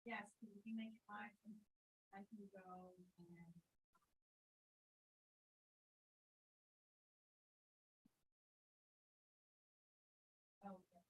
Yes, because if you make it live, I can go and. Oh, yeah.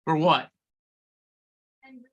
For what? And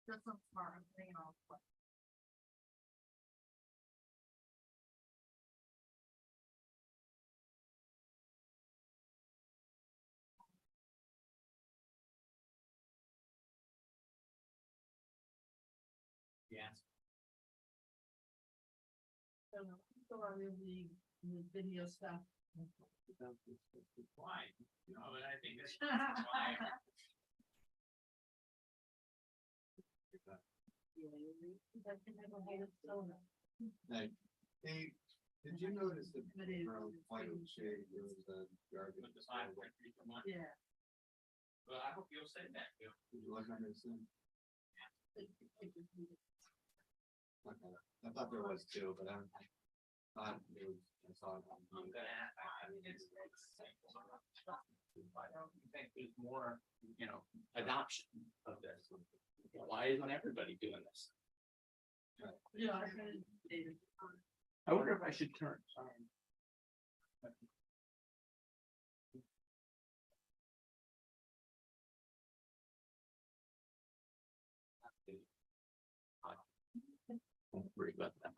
that's not smart, I'm thinking all. Yes. So are really the video stuff. Why? You know, and I think that's why. Hey, hey, did you notice that from final shade there was a garbage? With the 5.3 per month. Yeah. Well, I hope you'll say that, Bill. Did you look under the sun? Okay, I thought there was too, but I thought there was, I saw it. I'm gonna ask, I mean, it's. I don't think there's more, you know, adoption of this. Why isn't everybody doing this? Yeah. I wonder if I should turn. Don't worry about that.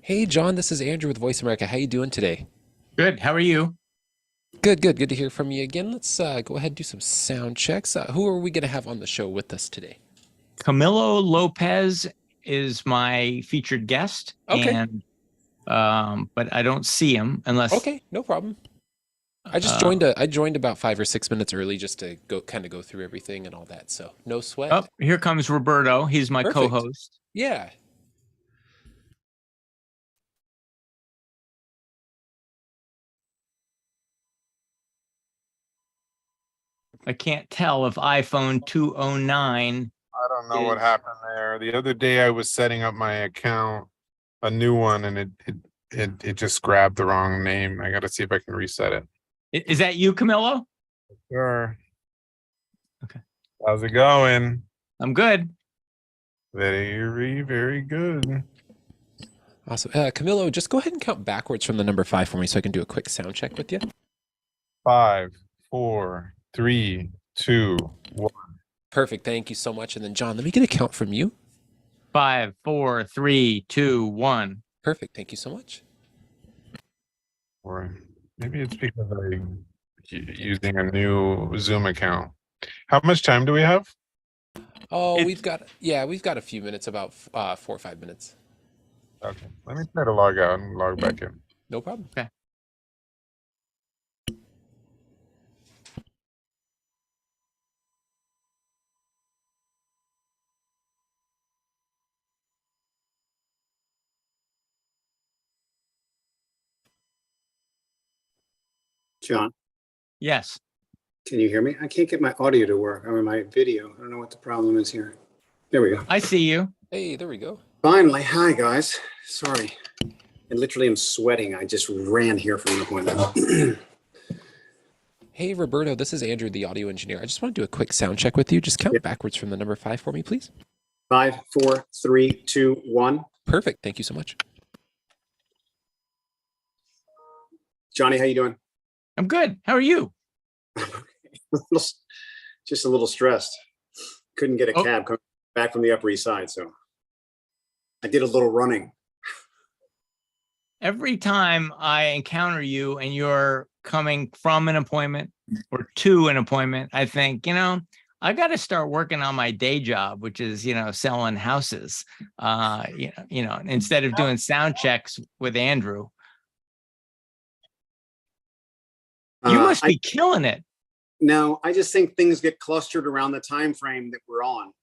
Hey, John, this is Andrew with Voice America. How you doing today? Good. How are you? Good, good, good to hear from you again. Let's go ahead and do some sound checks. Who are we going to have on the show with us today? Camilo Lopez is my featured guest, Okay. and but I don't see him unless. Okay, no problem. I just uh, I joined about 5 or 6 minutes early just to go through everything and all that. So no sweat. Oh, here comes Roberto. He's my Perfect. co-host. Yeah. I can't tell if iPhone 209. I don't know what Is- happened there. The other day I was setting up my account, a new one, and it just grabbed the wrong name. I gotta see if I can reset it. Is that you, Camilo? Sure. Okay. How's it going? I'm good. Very, very good. Awesome. Camilo, just go ahead and count backwards from the number 5 for me so I can do a quick sound check with you. 5, 4, 3, 2, 1. Perfect. Thank you so much. And then, John, let me get a count from you. 5, 4, 3, 2, 1. Perfect. Thank you so much. Or maybe it's because I'm using a new Zoom account. How much time do we have? Oh, It's- we've got a few minutes, about 4 or 5 minutes. Okay, let me try to log out and log back in. No problem. Okay. John, Yes. can you hear me? I can't get my audio to work or my video. I don't know what the problem is here. There we go. I see you. Hey, there we go. Finally. Hi, guys. Sorry. I literally am sweating. I just ran here from an appointment. Hey, Roberto, this is Andrew, the audio engineer. I just want to do a quick sound check with you. Just count Yeah. backwards from the number 5 for me, please. 5, 4, 3, 2, 1. Perfect. Thank you so much. Johnny, how you doing? I'm good. How are you? Just a little stressed. Couldn't get a Oh. cab coming back from the Upper East Side, so I did a little running. Every time I encounter you and you're coming from an appointment or to an appointment, I think, I got to start working on my day job, which is, selling houses, instead of doing sound checks with Andrew. You must be killing it. No, I just think things get clustered around the time frame that we're on,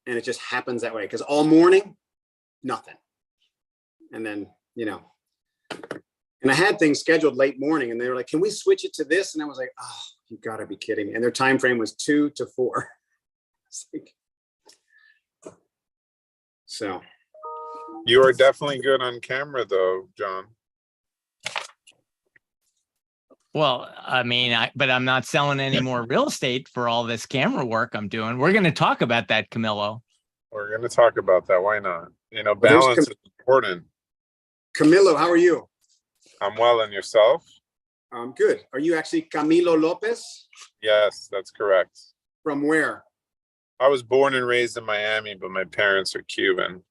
and it just happens that way. Because all morning, nothing, and then and I had things scheduled late morning, and they were like, "Can we switch it to this?" And I was like, "Oh, you gotta be kidding me!" And their time frame was 2 to 4. It's like, so You are definitely good on camera, though, John. Well, I mean, but I'm not selling any more real estate for all this camera work I'm doing. We're going to talk about that, Camilo. We're going to talk about that. Why not? there's Balance is important. Camilo, how are you? I'm well, and yourself? Good. Are you actually Camilo Lopez? Yes, that's correct. From where? I was born and raised in Miami, but my parents are Cuban.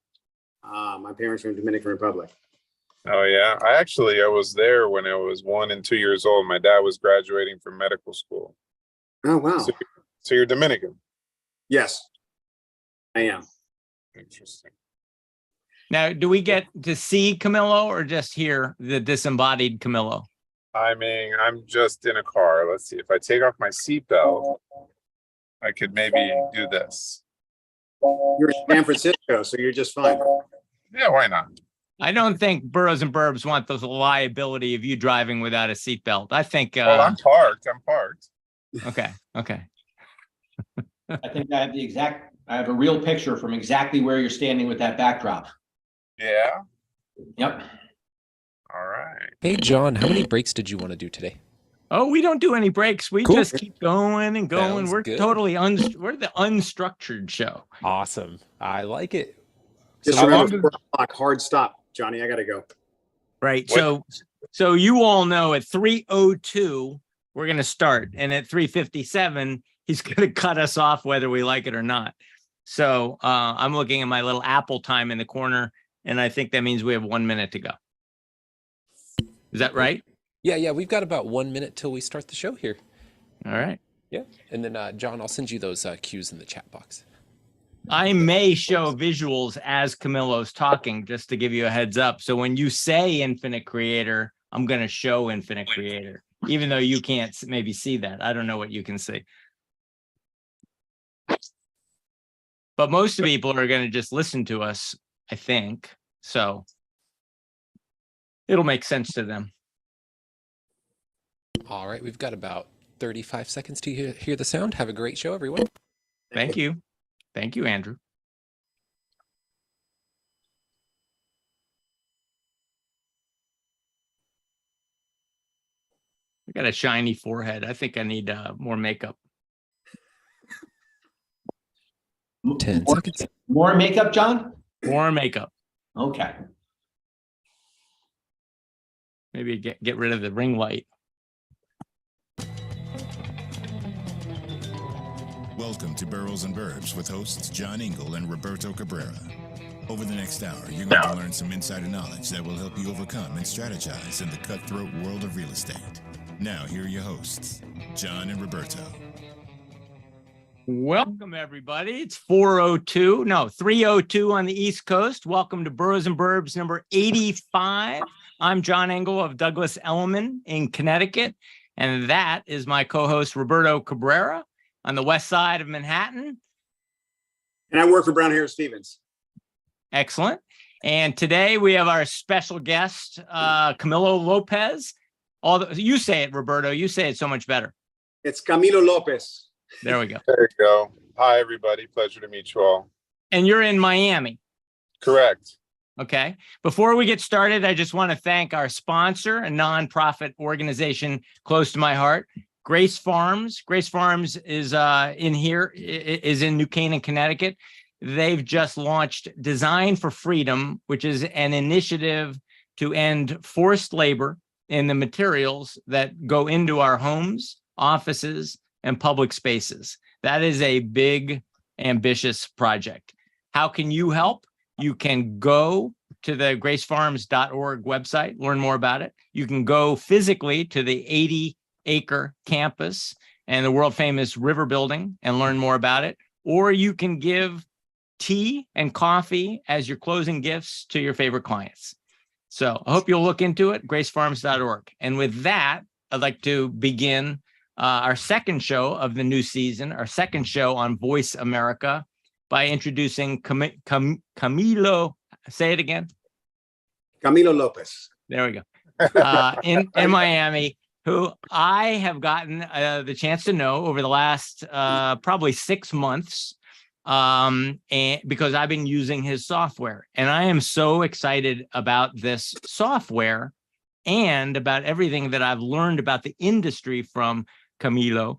My parents are in Dominican Republic. Oh, yeah. I was there when I was 1 and 2 years old. My dad was graduating from medical school. Oh, wow. So you're Dominican? Yes, I am. Interesting. Now, do we get to see Camilo or just hear the disembodied Camilo? I mean, I'm just in a car. Let's see. If I take off my seatbelt, I could maybe do this. You're in San Francisco, so you're just fine. Yeah, why not? I don't think Boroughs and Burbs want the liability of you driving without a seatbelt. I think. Well, I'm parked. Okay. Okay. I think I have a real picture from exactly where you're standing with that backdrop. Yeah. Yep. All right. Hey, John, how many breaks did you want to do today? Oh, we don't do any breaks. We Cool. just keep going and going. Sounds We're good. totally we're the unstructured show. Awesome. I like it. Just How long remember, 4 o'clock, hard stop. Johnny, I got to go. Right. What- So you all know at 3:02 we're going to start, and at 3:57 he's going to cut us off whether we like it or not. So I'm looking at my little Apple time in the corner, and I think that means we have 1 minute to go. Is that right? Yeah, we've got about 1 minute till we start the show here. All right. Yeah. And then, John, I'll send you those cues in the chat box. I may show visuals as Camillo's talking just to give you a heads up. So when you say Infinite Creator, I'm going to show Infinite Creator, even though you can't maybe see that. I don't know what you can see. But most people are going to just listen to us, I think. So it'll make sense to them. All right. We've got about 35 seconds to hear the sound. Have a great show, everyone. Thank you. Thank you, Andrew. I got a shiny forehead. I think I need more makeup. 10 More- seconds. More makeup, John? More makeup. Okay. Maybe get rid of the ring light. Welcome to Boroughs and Burbs with hosts John Engel and Roberto Cabrera. Over the next hour, you're going to learn some insider knowledge that will help you overcome and strategize in the cutthroat world of real estate. Now, here are your hosts, John and Roberto. Welcome, everybody. It's 3:02 on the East Coast. Welcome to Boroughs and Burbs number 85. I'm John Engel of Douglas Elliman in Connecticut, and that is my co-host Roberto Cabrera on the west side of Manhattan. And I work for Brown Harris Stevens. Excellent. And today we have our special guest, Camilo Lopez. You say it, Roberto. You say it so much better. It's Camilo Lopez. There we go. There you go. Hi, everybody. Pleasure to meet you all. And you're in Miami. Correct. Okay. Before we get started, I just want to thank our sponsor, a nonprofit organization close to my heart, Grace Farms. Grace Farms is in New Canaan, Connecticut. They've just launched Design for Freedom, which is an initiative to end forced labor in the materials that go into our homes, offices, and public spaces. That is a big, ambitious project. How can you help? You can go to the gracefarms.org website, learn more about it. You can go physically to the 80-acre campus and the world famous River Building and learn more about it. Or you can give tea and coffee as your closing gifts to your favorite clients. So I hope you'll look into it, gracefarms.org. And with that, I'd like to begin our second show of the new season, our second show on Voice America, by introducing Camilo. Say it again. Camilo Lopez. There we go. In Miami, who I have gotten the chance to know over the last probably 6 months, and because I've been using his software, and I am so excited about this software and about everything that I've learned about the industry from Camilo,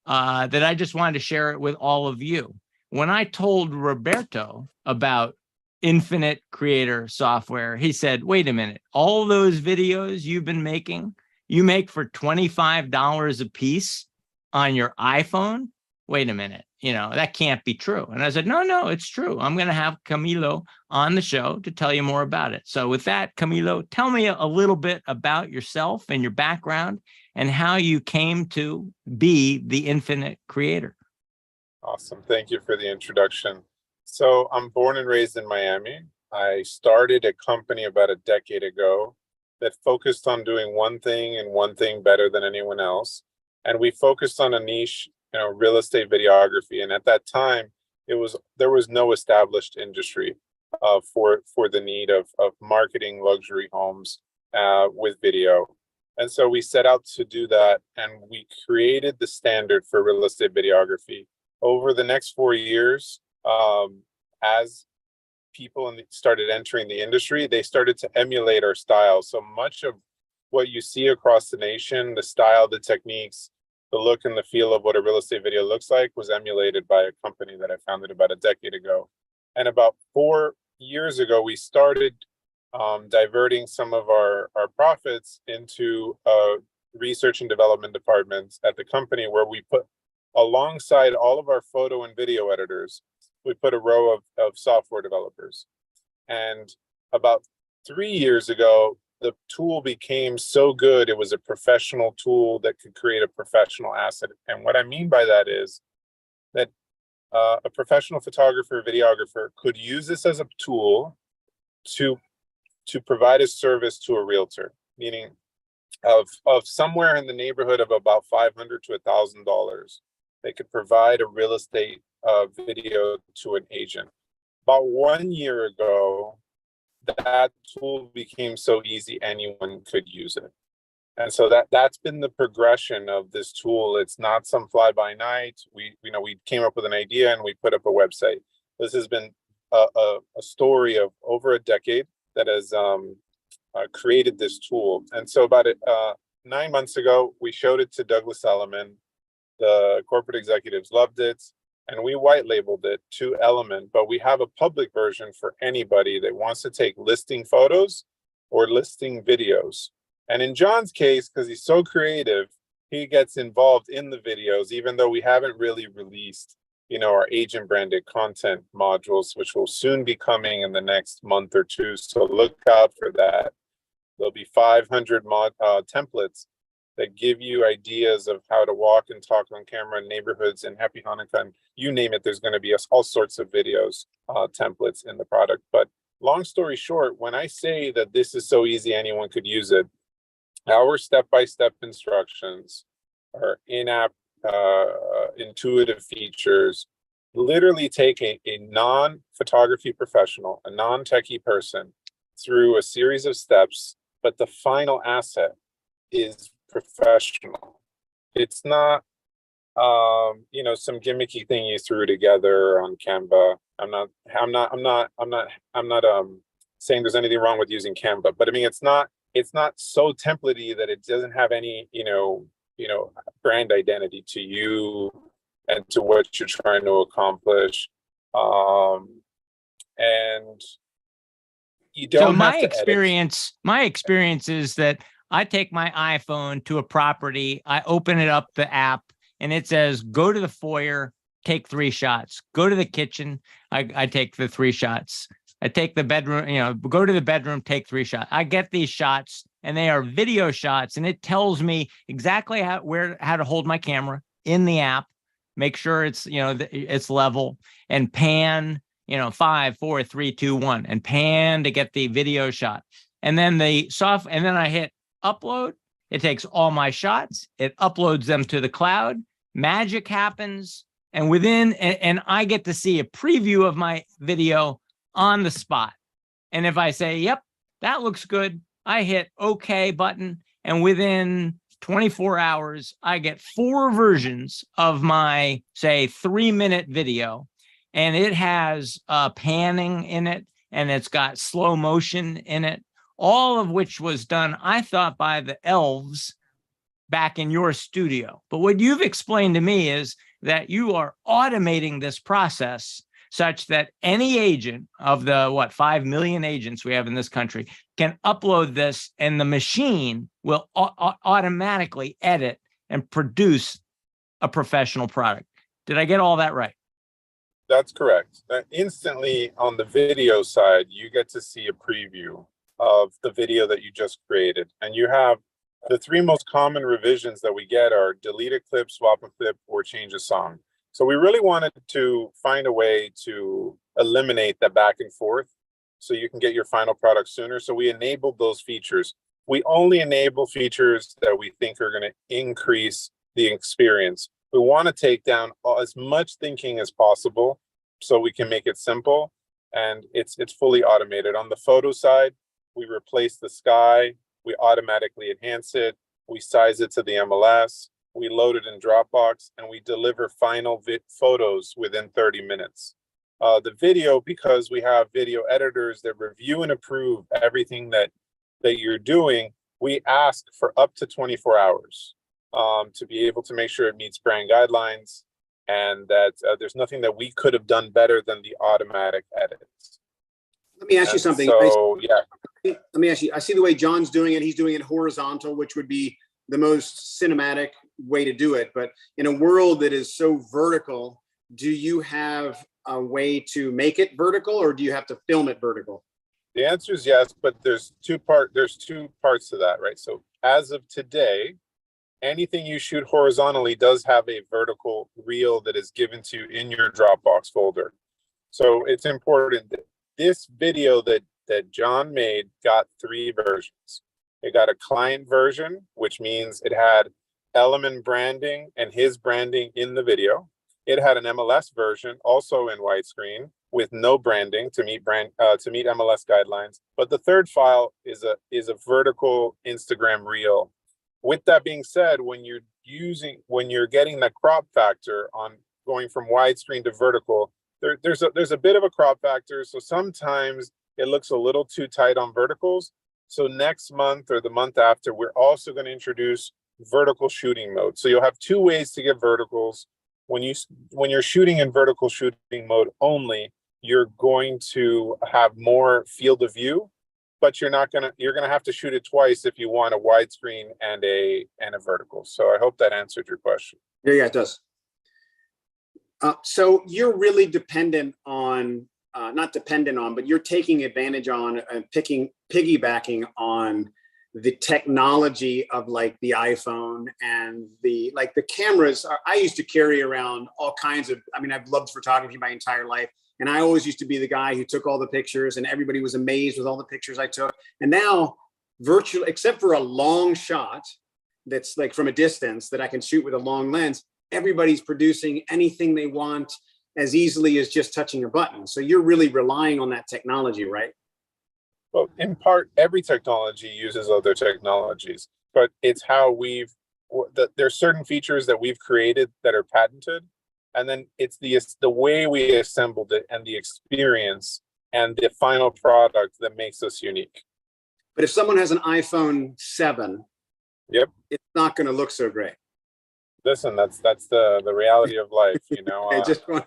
that I just wanted to share it with all of you. When I told Roberto about Infinite Creator software, he said, wait a minute, all those videos you've been making, you make for $25 a piece on your iPhone? Wait a minute, that can't be true. And I said, no, it's true. I'm going to have Camilo on the show to tell you more about it. So with that, Camilo, tell me a little bit about yourself and your background and how you came to be the Infinite Creator. Awesome. Thank you for the introduction. So I'm born and raised in Miami. I started a company about a decade ago that focused on doing one thing and one thing better than anyone else. And we focused on a niche, real estate videography. And at that time, there was no established industry for the need of marketing luxury homes with video. And so we set out to do that, and we created the standard for real estate videography. Over the next 4 years, as people started entering the industry, they started to emulate our style. So much of what you see across the nation, the style, the techniques, the look and the feel of what a real estate video looks like was emulated by a company that I founded about a decade ago. And about 4 years ago, we started diverting some of our profits into research and development departments at the company, where we put alongside all of our photo and video editors, we put a row of software developers. And about 3 years ago, the tool became so good, it was a professional tool that could create a professional asset. And what I mean by that is that a professional photographer, videographer could use this as a tool to provide a service to a realtor, meaning of somewhere in the neighborhood of about $500 to $1,000, they could provide a real estate video to an agent. About 1 year ago, that tool became so easy anyone could use it. And so that's been the progression of this tool. It's not some fly by night. We came up with an idea and we put up a website. This has been a story of over a decade that has created this tool. And so about 9 months ago, we showed it to Douglas Elliman. The corporate executives loved it, and we white labeled it to Element, but we have a public version for anybody that wants to take listing photos or listing videos. And in John's case, because he's so creative, he gets involved in the videos, even though we haven't really released, our agent branded content modules, which will soon be coming in the next month or two. So look out for that. There'll be 500 templates that give you ideas of how to walk and talk on camera in neighborhoods, and Happy Hanukkah, and you name it, there's going to be all sorts of videos, templates in the product. But long story short, when I say that this is so easy, anyone could use it, our step-by-step instructions are in-app intuitive features literally take a non-photography professional, a non-techie person through a series of steps, but the final asset is professional. It's not some gimmicky thing you threw together on Canva. I'm not saying there's anything wrong with using Canva, but I mean it's not so templatey that it doesn't have any brand identity to you and to what you're trying to accomplish. And you don't So my have to experience is that I take my iPhone to a property, I open it up, the app, and it says, go to the foyer, take 3 shots. Go to the kitchen, I take the 3 shots. I take the bedroom, go to the bedroom, take 3 shots. I get these shots and they are video shots, and it tells me exactly how to hold my camera in the app, make sure it's, it's level, and pan, 5, 4, 3, 2, 1, and pan to get the video shot. And then and then I hit upload. It takes all my shots. It uploads them to the cloud. Magic happens. And I get to see a preview of my video on the spot. And if I say, yep, that looks good, I hit OK button. And within 24 hours, I get 4 versions of my, say, 3-minute video. And it has panning in it, and it's got slow motion in it, all of which was done, I thought, by the elves back in your studio. But what you've explained to me is that you are automating this process such that any agent of the 5 million agents we have in this country can upload this, and the machine will automatically edit and produce a professional product. Did I get all that right? That's correct. Instantly on the video side, you get to see a preview of the video that you just created. And you have the 3 most common revisions that we get are delete a clip, swap a clip, or change a song. So we really wanted to find a way to eliminate that back and forth so you can get your final product sooner. So we enabled those features. We only enable features that we think are going to increase the experience. We want to take down as much thinking as possible so we can make it simple, and it's fully automated. On the photo side, we replace the sky, we automatically enhance it, we size it to the MLS, we load it in Dropbox, and we deliver final photos within 30 minutes. The video, because we have video editors that review and approve everything that you're doing, we ask for up to 24 hours to be able to make sure it meets brand guidelines, and that there's nothing that we could have done better than the automatic edits. Let me ask you something. So, yeah. Let me ask you, I see the way John's doing it. He's doing it horizontal, which would be the most cinematic way to do it. But in a world that is so vertical, do you have a way to make it vertical, or do you have to film it vertical? The answer is yes, but there's two parts to that, right? So as of today, anything you shoot horizontally does have a vertical reel that is given to you in your Dropbox folder. So it's important that this video that John made got 3 versions. It got a client version, which means it had Element branding and his branding in the video. It had an MLS version, also in widescreen, with no branding to meet MLS guidelines. But the third file is a vertical Instagram reel. With that being said, when you're getting the crop factor on going from widescreen to vertical, there's a bit of a crop factor. So sometimes it looks a little too tight on verticals. So next month or the month after, we're also going to introduce vertical shooting mode. So you'll have 2 ways to get verticals. When you're shooting in vertical shooting mode only, you're going to have more field of view, but you're gonna have to shoot it twice if you want a widescreen and a vertical. So I hope that answered your question. Yeah, it does. So you're really dependent on, not dependent on, but you're taking advantage on and piggybacking on the technology of like the iPhone and the cameras. I used to carry around all kinds of, I mean, I've loved photography my entire life. And I always used to be the guy who took all the pictures and everybody was amazed with all the pictures I took. And now virtually, except for a long shot that's like from a distance that I can shoot with a long lens, everybody's producing anything they want as easily as just touching a button. So you're really relying on that technology, right? Well, in part, every technology uses other technologies, but it's how there's certain features that we've created that are patented. And then it's the way we assembled it and the experience and the final product that makes us unique. But if someone has an iPhone 7, yep, it's not going to look so great. Listen, that's the reality of life, you know.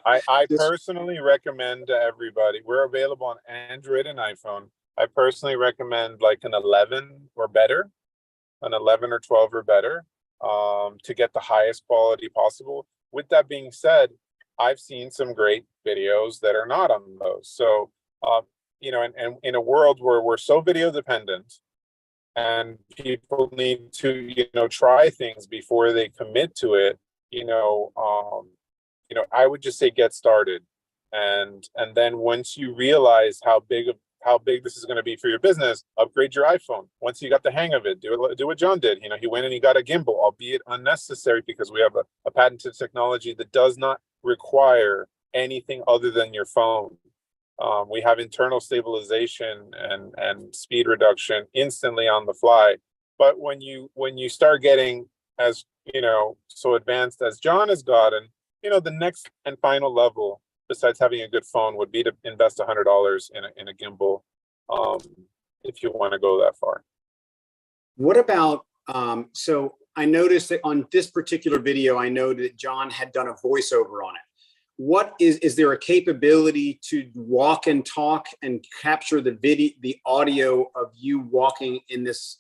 I personally recommend to everybody, we're available on Android and iPhone. I personally recommend like an 11 or better, an 11 or 12 or better, to get the highest quality possible. With that being said, I've seen some great videos that are not on those. So, you know, and in a world where we're so video dependent and people need to, you know, try things before they commit to it, I would just say get started. And then once you realize how big this is going to be for your business, upgrade your iPhone. Once you got the hang of it, do what John did. You know, he went and he got a gimbal, albeit unnecessary because we have a patented technology that does not require anything other than your phone. We have internal stabilization and speed reduction instantly on the fly. But when you start getting as, you know, so advanced as John has gotten, you know, the next and final level, besides having a good phone, would be to invest $100 in a gimbal, if you want to go that far. What about, so I noticed that on this particular video, I know that John had done a voiceover on it. What is there a capability to walk and talk and capture the audio of you walking in this?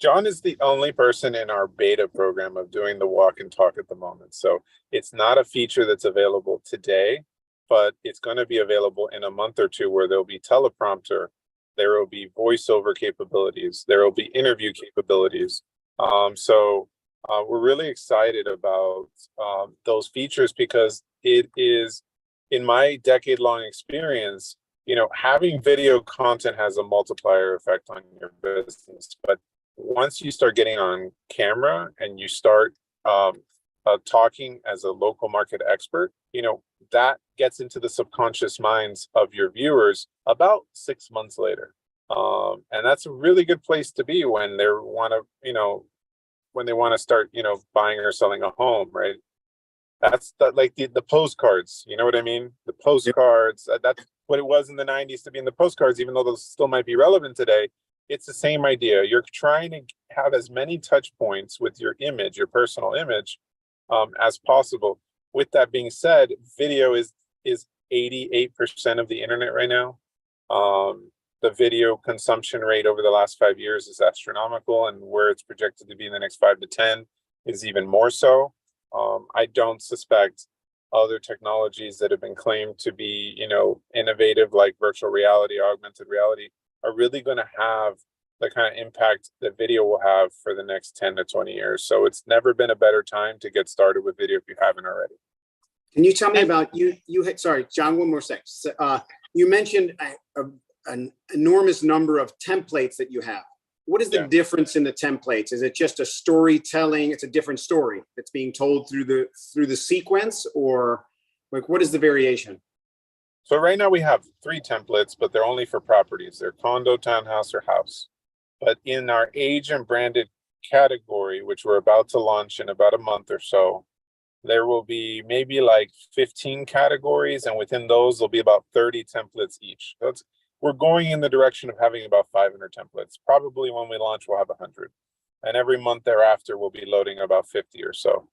John is the only person in our beta program of doing the walk and talk at the moment. So it's not a feature that's available today, but it's going to be available in a month or two, where there'll be teleprompter, there will be voiceover capabilities, there will be interview capabilities. We're really excited about those features, because it is, in my decade-long experience, you know, having video content has a multiplier effect on your business. But once you start getting on camera and you start talking as a local market expert, you know, that gets into the subconscious minds of your viewers about 6 months later. And that's a really good place to be when they want to start, you know, buying or selling a home, right? That's the postcards, you know what I mean? The postcards, that's what it was in the 90s to be in the postcards, even though those still might be relevant today. It's the same idea. You're trying to have as many touch points with your image, your personal image, as possible. With that being said, video is 88% of the internet right now. The video consumption rate over the last 5 years is astronomical, and where it's projected to be in the next 5 to 10 is even more so. I don't suspect other technologies that have been claimed to be, innovative, like virtual reality, augmented reality, are really going to have the kind of impact that video will have for the next 10 to 20 years. So it's never been a better time to get started with video if you haven't already. Can you tell me about sorry, John, one more sec. You mentioned an enormous number of templates that you have. What is the difference in the templates? Is it just a storytelling? It's a different story that's being told through the sequence, or like what is the variation? So right now we have 3 templates, but they're only for properties. They're condo, townhouse, or house. But in our age and branded category, which we're about to launch in about a month or so, there will be maybe like 15 categories, and within those there'll be about 30 templates each. We're going in the direction of having about 500 templates. Probably when we launch, we'll have 100. And every month thereafter, we'll be loading about 50 or so.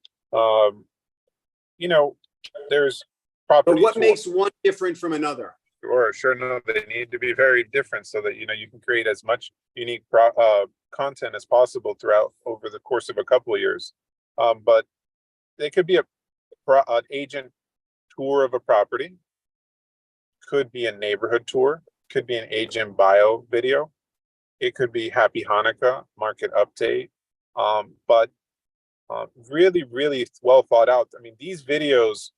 There's property. But what makes one different from another? Sure. No, they need to be very different so that, you can create as much unique content as possible throughout over the course of a couple of years. But it could be an agent tour of a property, could be a neighborhood tour, could be an agent bio video. It could be Happy Hanukkah, market update. But really, really well thought out. I mean, these videos,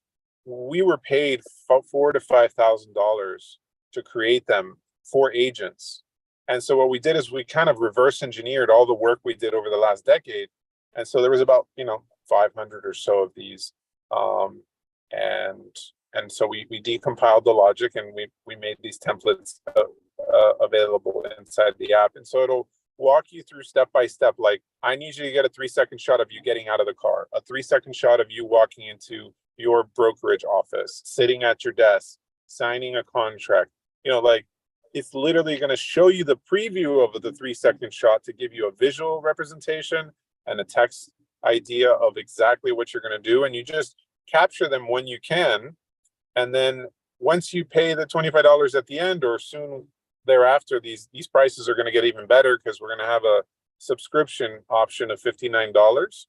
we were paid $4,000 to $5,000 to create them for agents. And so what we did is we kind of reverse engineered all the work we did over the last decade. And so there was about, 500 or so of these. And so we decompiled the logic, and we made these templates available inside the app. And so it'll walk you through step by step. Like, I need you to get a 3-second shot of you getting out of the car, a 3-second shot of you walking into your brokerage office, sitting at your desk, signing a contract. It's literally going to show you the preview of the 3-second shot to give you a visual representation and a text idea of exactly what you're going to do. And you just capture them when you can. And then once you pay the $25 at the end, or soon thereafter, these prices are going to get even better, because we're going to have a subscription option of $59.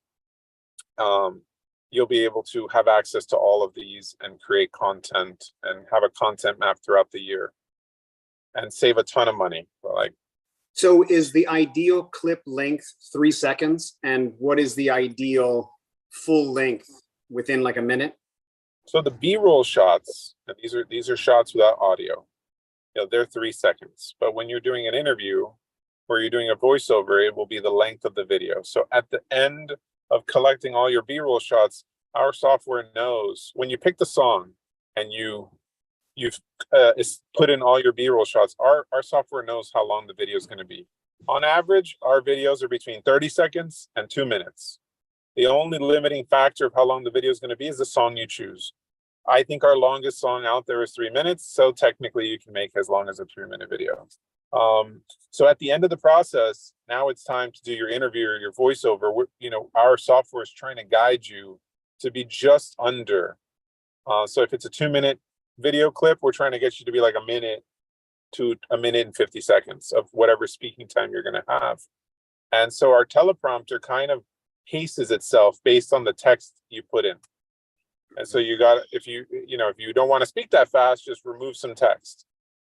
You'll be able to have access to all of these and create content and have a content map throughout the year and save a ton of money. So is the ideal clip length 3 seconds? And what is the ideal full length within like a minute? So the B-roll shots, and these are shots without audio, they're 3 seconds. But when you're doing an interview where you're doing a voiceover, it will be the length of the video. So at the end of collecting all your B-roll shots, our software knows when you pick the song and you've put in all your B-roll shots, our software knows how long the video is going to be. On average, our videos are between 30 seconds and 2 minutes. The only limiting factor of how long the video is going to be is the song you choose. I think our longest song out there is 3 minutes. So technically you can make as long as a 3-minute video. So at the end of the process, now it's time to do your interview or your voiceover. Our software is trying to guide you to be just under. So if it's a 2-minute video clip, we're trying to get you to be like a minute to a minute and 50 seconds of whatever speaking time you're going to have. And so our teleprompter kind of paces itself based on the text you put in. And so if you don't want to speak that fast, just remove some text.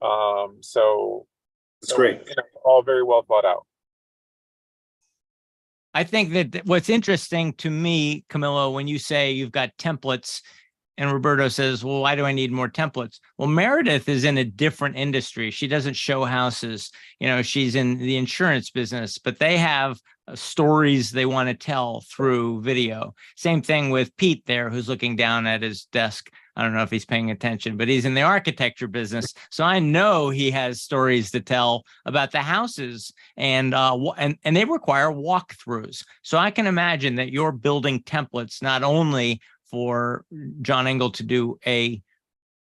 That's great. All very well thought out. I think that what's interesting to me, Camilo, when you say you've got templates, and Roberto says, well, why do I need more templates? Well, Meredith is in a different industry. She doesn't show houses. She's in the insurance business, but they have stories they want to tell through video. Same thing with Pete there, who's looking down at his desk. I don't know if he's paying attention, but he's in the architecture business. So I know he has stories to tell about the houses, and they require walkthroughs. So I can imagine that you're building templates not only for John Engel to do a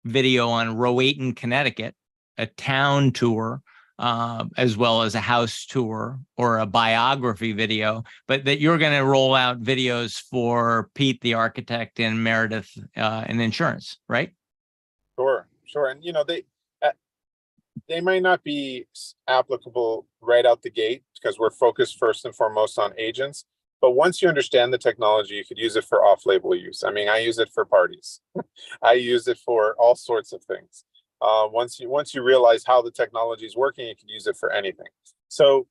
video on Rowayton, Connecticut, a town tour, as well as a house tour or a biography video, but that you're going to roll out videos for Pete, the architect, and Meredith in insurance, right? Sure. And, they might not be applicable right out the gate because we're focused first and foremost on agents. But once you understand the technology, you could use it for off-label use. I mean, I use it for parties. I use it for all sorts of things. Once you realize how the technology is working, you can use it for anything. So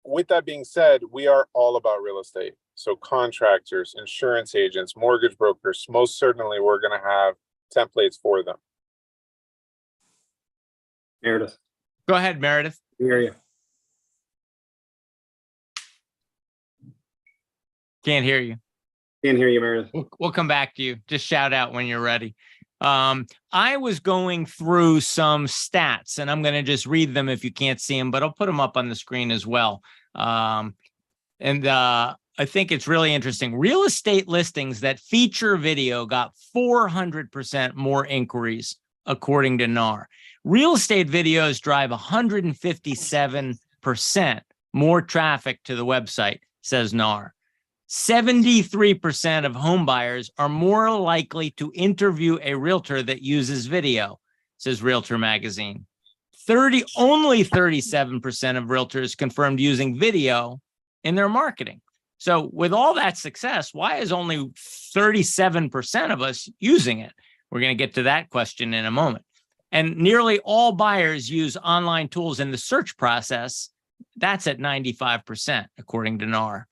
with that being said, we are all about real estate. So contractors, insurance agents, mortgage brokers, most certainly we're going to have templates for them. Meredith, Go ahead, Meredith. I hear you. Can't hear you. Can't hear you, Meredith. We'll come back to you. Just shout out when you're ready. I was going through some stats, and I'm going to just read them if you can't see them, but I'll put them up on the screen as well. I think it's really interesting. Real estate listings that feature video got 400% more inquiries, according to NAR. Real estate videos drive 157% more traffic to the website, says NAR. 73% of home buyers are more likely to interview a realtor that uses video, says Realtor Magazine. Only 37% of realtors confirmed using video in their marketing. So with all that success, why is only 37% of us using it? We're going to get to that question in a moment. And nearly all buyers use online tools in the search process. That's at 95%, according to NAR.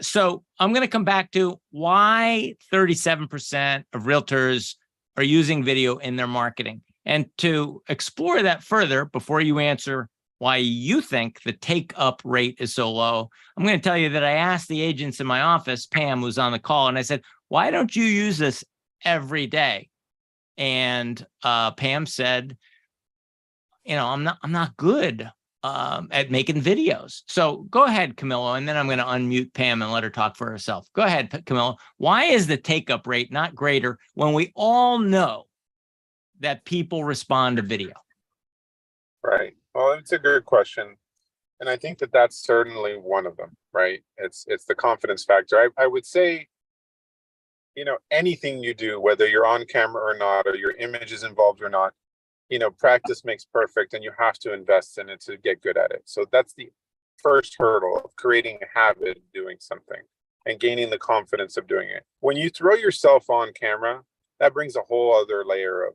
So I'm going to come back to why 37% of realtors are using video in their marketing. And to explore that further, before you answer why you think the take-up rate is so low, I'm going to tell you that I asked the agents in my office, Pam, who's on the call, and I said, why don't you use this every day? And Pam said, I'm not good at making videos. So go ahead, Camilo, and then I'm going to unmute Pam and let her talk for herself. Go ahead, Camilo. Why is the take-up rate not greater when we all know that people respond to video? Right. Well, it's a good question. And I think that that's certainly one of them, right? It's the confidence factor. I would say, anything you do, whether you're on camera or not, or your image is involved or not, practice makes perfect, and you have to invest in it to get good at it. So that's the first hurdle of creating a habit of doing something and gaining the confidence of doing it. When you throw yourself on camera, that brings a whole other layer of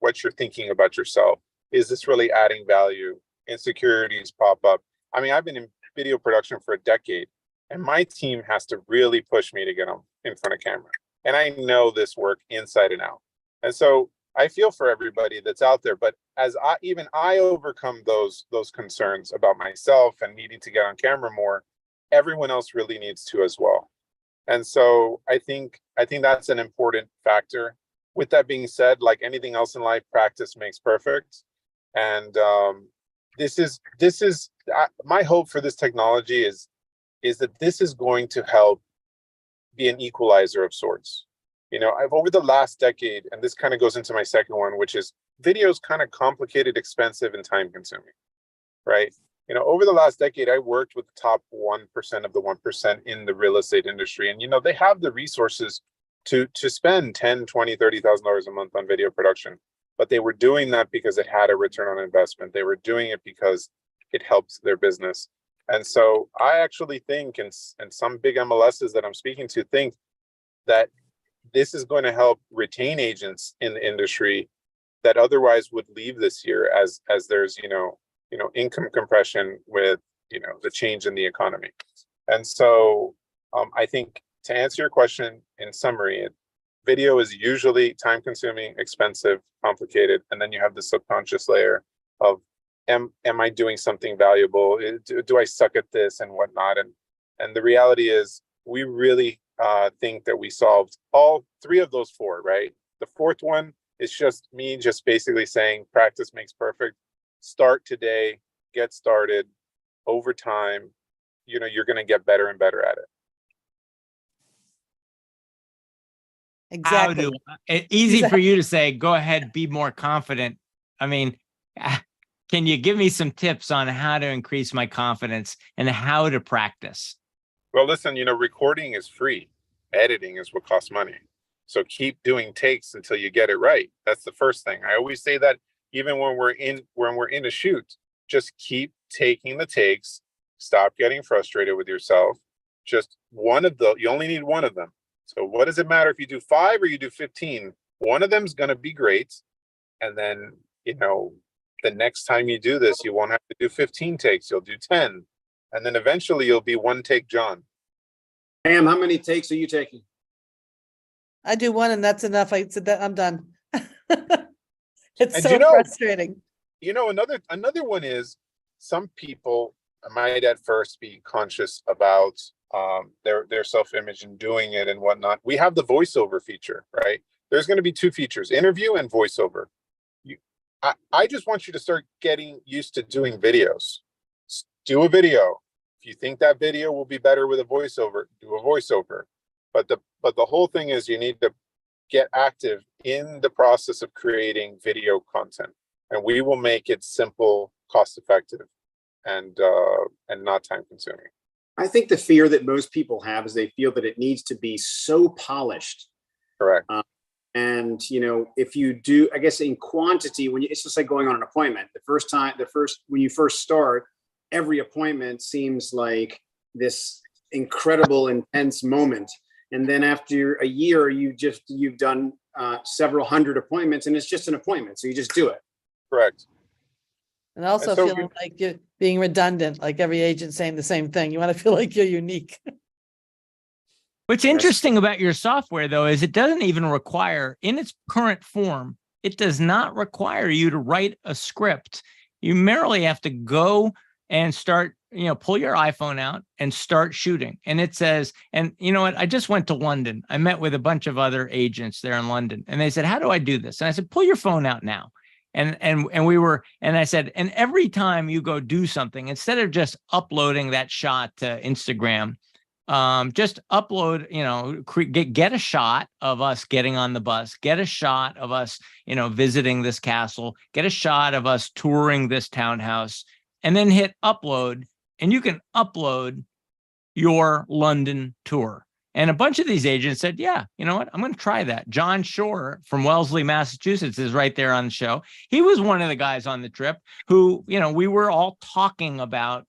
what you're thinking about yourself. Is this really adding value? Insecurities pop up. I mean, I've been in video production for a decade, and my team has to really push me to get in front of camera. And I know this work inside and out. And so I feel for everybody that's out there, but as I overcome those concerns about myself and needing to get on camera more, everyone else really needs to as well. And so I think that's an important factor. With that being said, like anything else in life, practice makes perfect. And this is my hope for this technology is that this is going to help be an equalizer of sorts. I've over the last decade, and this kind of goes into my second one, which is video is kind of complicated, expensive, and time consuming, right? Over the last decade, I worked with the top 1% of the 1% in the real estate industry. And, they have the resources to spend $10,000, $20,000, $30,000 a month on video production. But they were doing that because it had a return on investment. They were doing it because it helped their business. And so I actually think, and some big MLSs that I'm speaking to think that this is going to help retain agents in the industry that otherwise would leave this year as there's, income compression with, the change in the economy. And so I think to answer your question in summary, video is usually time consuming, expensive, complicated. And then you have the subconscious layer of, am I doing something valuable? Do I suck at this and whatnot? And the reality is we really think that we solved all three of those four, right? The fourth one is just me basically saying practice makes perfect. Start today, get started. Over time, you're going to get better and better at it. Exactly. Easy for you to say, go ahead, be more confident. I mean, can you give me some tips on how to increase my confidence and how to practice? Well, listen, recording is free. Editing is what costs money. So keep doing takes until you get it right. That's the first thing. I always say that even when we're in a shoot, just keep taking the takes Stop getting frustrated with yourself. Just you only need one of them. So what does it matter if you do 5 or you do 15? One of them is going to be great. And then, the next time you do this, you won't have to do 15 takes. You'll do 10. And then eventually you'll be one take John. Pam, how many takes are you taking? I do one and that's enough. I said that I'm done. It's And so frustrating. Another one is some people might at first be conscious about their self-image and doing it and whatnot. We have the voiceover feature, right? There's going to be 2 features, interview and voiceover. I just want you to start getting used to doing videos. Do a video. If you think that video will be better with a voiceover, do a voiceover. But the whole thing is you need to get active in the process of creating video content, and we will make it simple, cost effective, and not time consuming. I think the fear that most people have is they feel that it needs to be so polished. Correct. And if you do, I guess in quantity, it's just like going on an appointment. When you first start, every appointment seems like this incredible, intense moment. And then after a year, you've done several hundred appointments, and it's just an appointment. So you just do it. Correct. And also feeling like you're being redundant, like every agent saying the same thing. You want to feel like you're unique. What's interesting about your software, though, is it doesn't even require, in its current form, it does not require you to write a script. You merely have to go and start, pull your iPhone out and start shooting. And it says, and you know what? I just went to London. I met with a bunch of other agents there in London, and they said, "How do I do this?" And I said, "Pull your phone out now." And I said, and every time you go do something, instead of just uploading that shot to Instagram, just upload, get a shot of us getting on the bus, get a shot of us, visiting this castle, get a shot of us touring this townhouse, and then hit upload, and you can upload your London tour. And a bunch of these agents said, yeah, you know what? I'm going to try that. John Shore from Wellesley, Massachusetts is right there on the show. He was one of the guys on the trip who, we were all talking about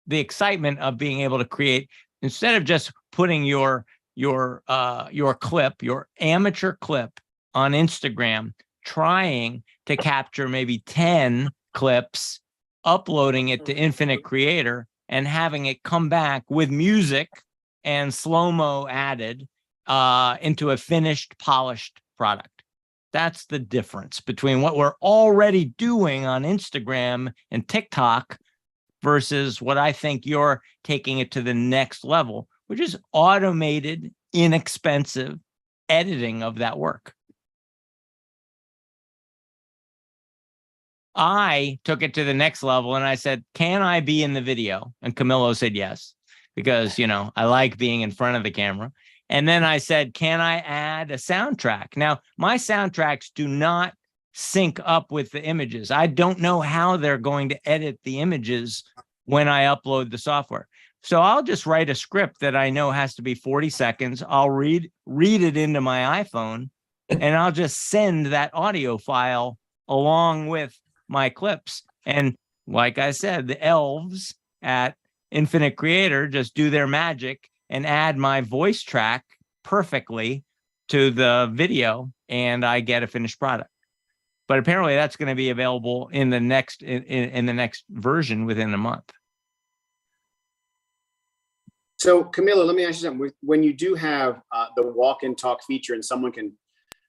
the excitement of being able to create, instead of just putting your clip, your amateur clip on Instagram, trying to capture maybe 10 clips, uploading it to Infinite Creator and having it come back with music and slow-mo added into a finished, polished product. That's the difference between what we're already doing on Instagram and TikTok versus what I think you're taking it to the next level, which is automated, inexpensive editing of that work. I took it to the next level and I said, can I be in the video? And Camillo said yes, because, I like being in front of the camera. And then I said, can I add a soundtrack? Now, my soundtracks do not sync up with the images. I don't know how they're going to edit the images when I upload the software. So I'll just write a script that I know has to be 40 seconds. I'll read it into my iPhone, and I'll just send that audio file along with my clips. And like I said, the elves at Infinite Creator just do their magic and add my voice track perfectly to the video, and I get a finished product. But apparently that's going to be available in the next in the next version within a month. So Camilo, let me ask you something. When you do have the walk and talk feature and someone can,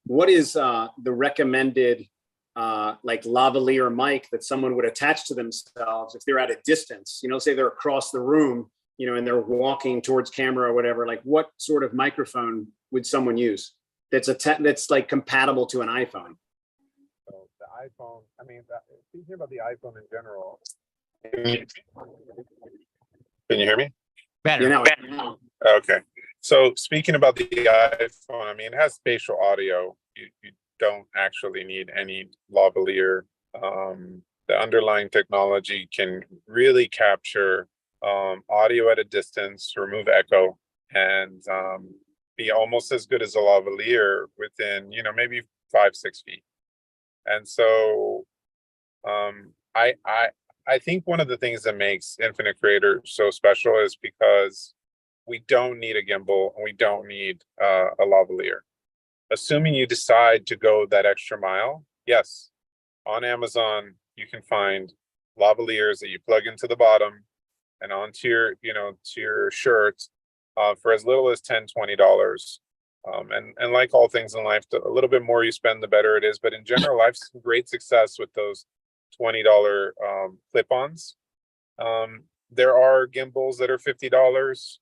what is the recommended like lavalier mic that someone would attach to themselves if they're at a distance, say they're across the room, and they're walking towards camera or whatever, like what sort of microphone would someone use that's like compatible to an iPhone? So the iPhone, thinking about the iPhone in general. Can you hear me? Better. Okay. So speaking about the iPhone, it has spatial audio. You don't actually need any lavalier. The underlying technology can really capture audio at a distance, remove echo, and be almost as good as a lavalier within, maybe 5-6 feet. And so I think one of the things that makes Infinite Creator so special is because we don't need a gimbal and we don't need a lavalier. Assuming you decide to go that extra mile, yes, on Amazon, you can find lavaliers that you plug into the bottom and onto your, to your shirt for as little as $10-$20. And like all things in life, a little bit more you spend, the better it is. But in general, I've seen great success with those $20 clip-ons. There are gimbals that are $50.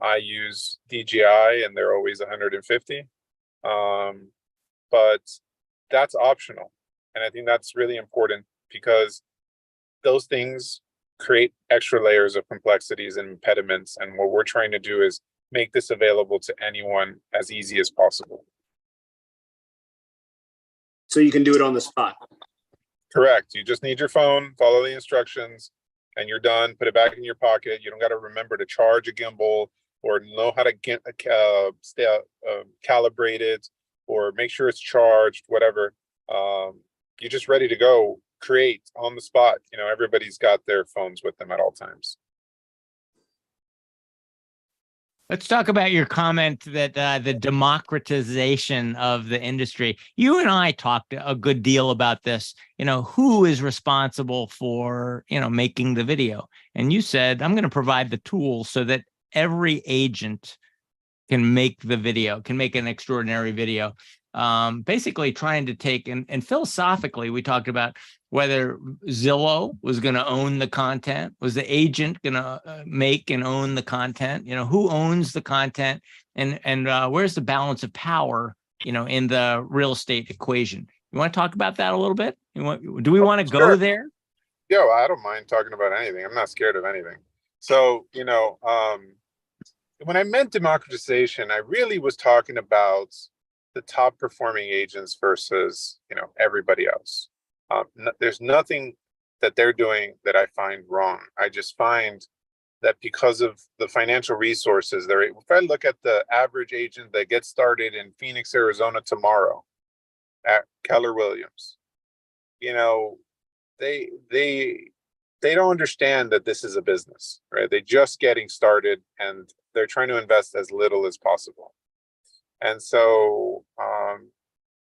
I use DJI and they're always $150. But that's optional. And I think that's really important because those things create extra layers of complexities and impediments. And what we're trying to do is make this available to anyone as easy as possible. So you can do it on the spot. Correct. You just need your phone, follow the instructions, and you're done. Put it back in your pocket. You don't got to remember to charge a gimbal or know how to get calibrate it or make sure it's charged, whatever. You're just ready to go create on the spot. Everybody's got their phones with them at all times. Let's talk about your comment that the democratization of the industry. You and I talked a good deal about this. Who is responsible for, making the video? And you said, I'm going to provide the tools so that every agent can make the video, can make an extraordinary video. Basically trying to take, and philosophically, we talked about whether Zillow was going to own the content. Was the agent going to make and own the content? Who owns the content, and where's the balance of power, in the real estate equation? You want to talk about that a little bit? Do we want to go there? Yeah, well, I don't mind talking about anything. I'm not scared of anything. So, when I meant democratization, I really was talking about the top performing agents versus, everybody else. There's nothing that they're doing that I find wrong. I just find that because of the financial resources, if I look at the average agent that gets started in Phoenix, Arizona tomorrow at Keller Williams, they don't understand that this is a business, right? They're just getting started and they're trying to invest as little as possible. And so